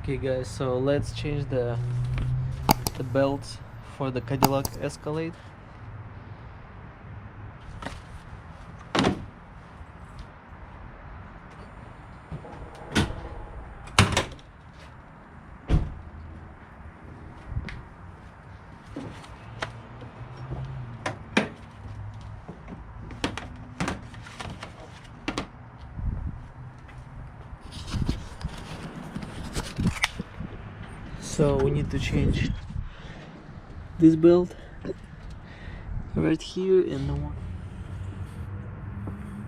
Okay guys, so let's change the belts for the Cadillac Escalade. So we need to change this belt right here and the one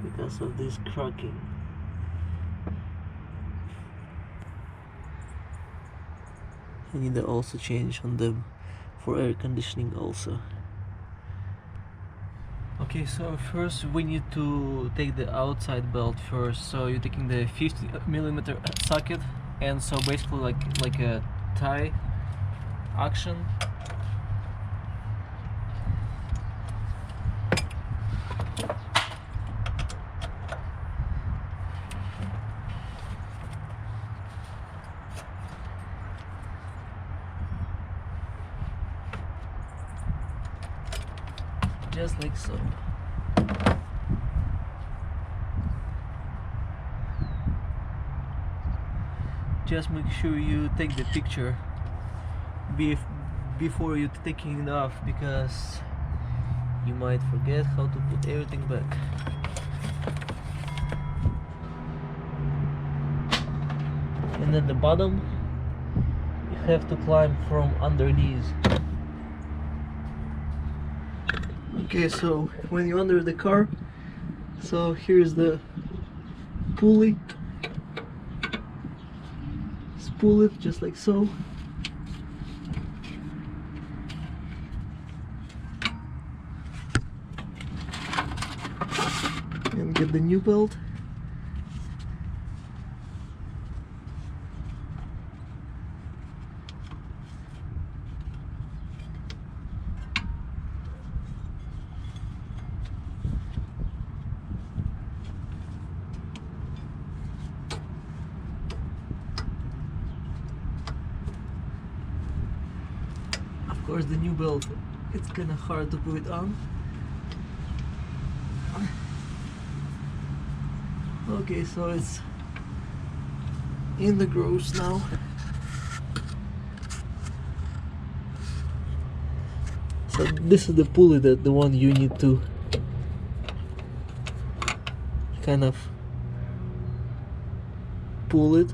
because of this cracking. I need to also change on them for air conditioning also. Okay, so first we need to take the outside belt first. So you're taking the 50mm socket, and so basically like a tie action. Just like so. Just make sure you take the picture before you're taking it off, because you might forget how to put everything back. And at the bottom you have to climb from underneath. Okay, so when you're under the car, so here's the pulley. Pull it just like so. And get the new belt. Of course, the new belt, it's kinda hard to put it on. Okay, so it's in the grooves now. So this is the pulley, that the one you need to kind of pull it.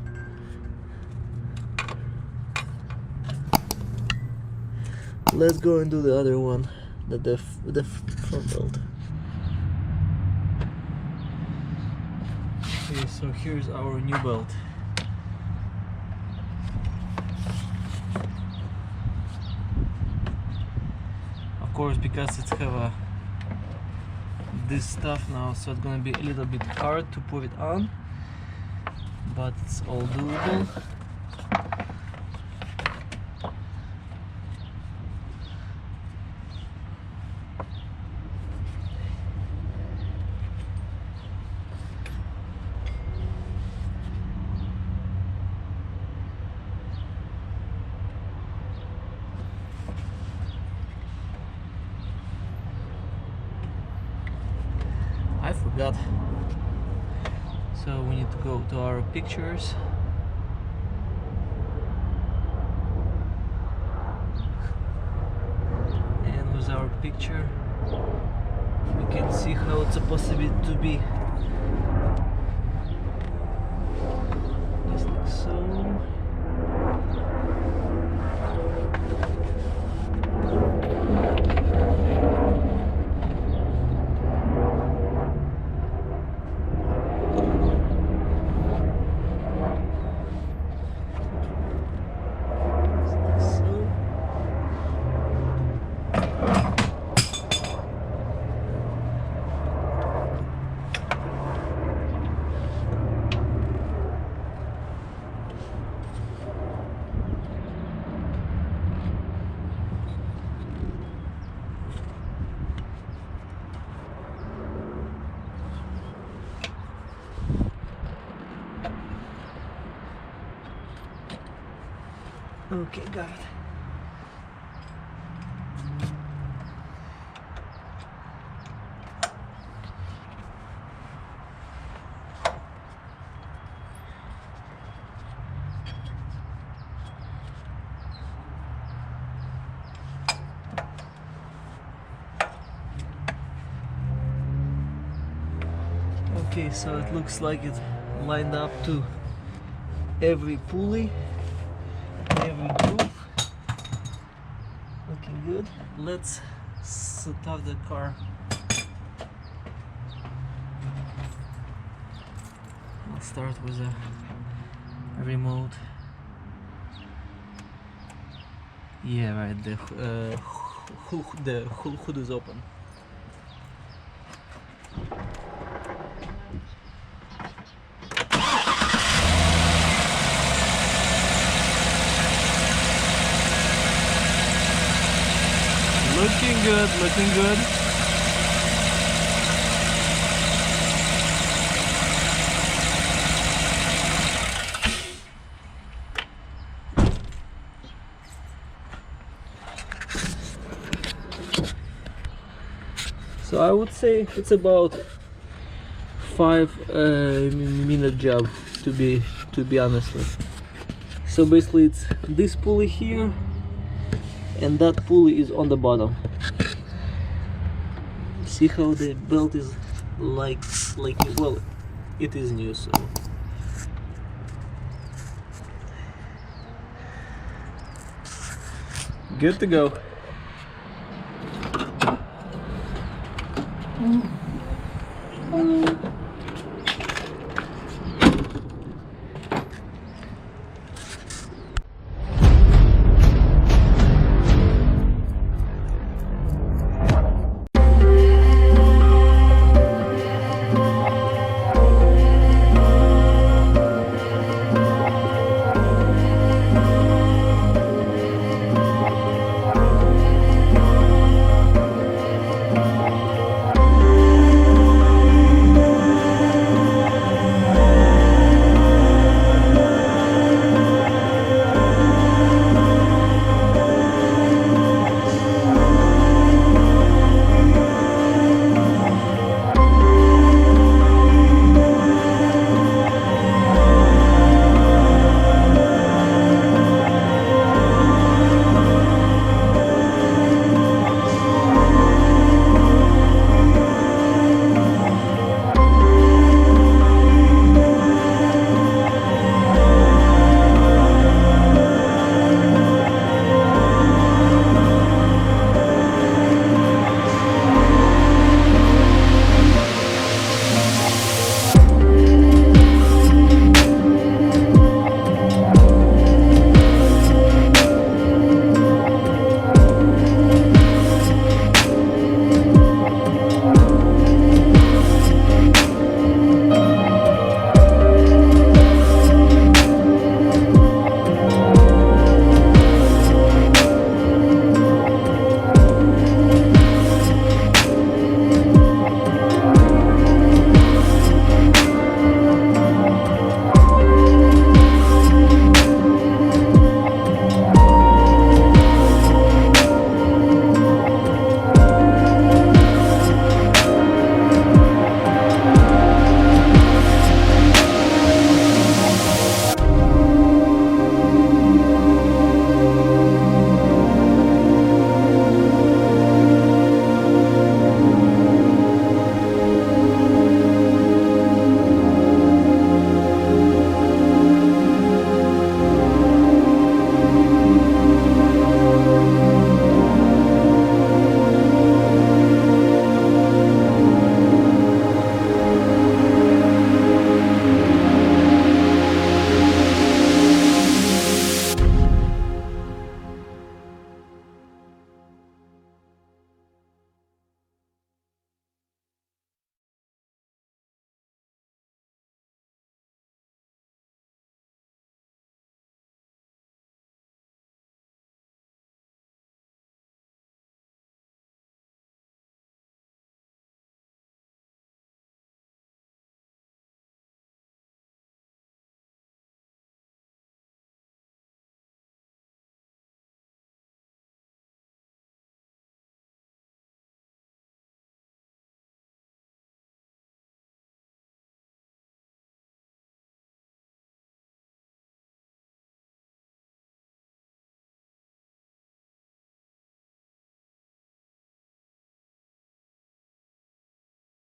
Let's go and do the other one, the front belt. Okay, so here's our new belt. Of course, because it's have this stuff now, so it's gonna be a little bit hard to put it on, but it's all doable. I forgot. So we need to go to our pictures. And with our picture, we can see how it's supposed to be. Just like so. Okay, got it. Okay, so it looks like it's lined up to every pulley, every groove. Looking good. Let's set up the car. I'll start with a remote. Yeah, right. The hood is open. Looking good, looking good. So I would say it's about 5-minute job, to be honest. So basically it's this pulley here and that pulley is on the bottom. See how the belt is like well, it is new, so good to go.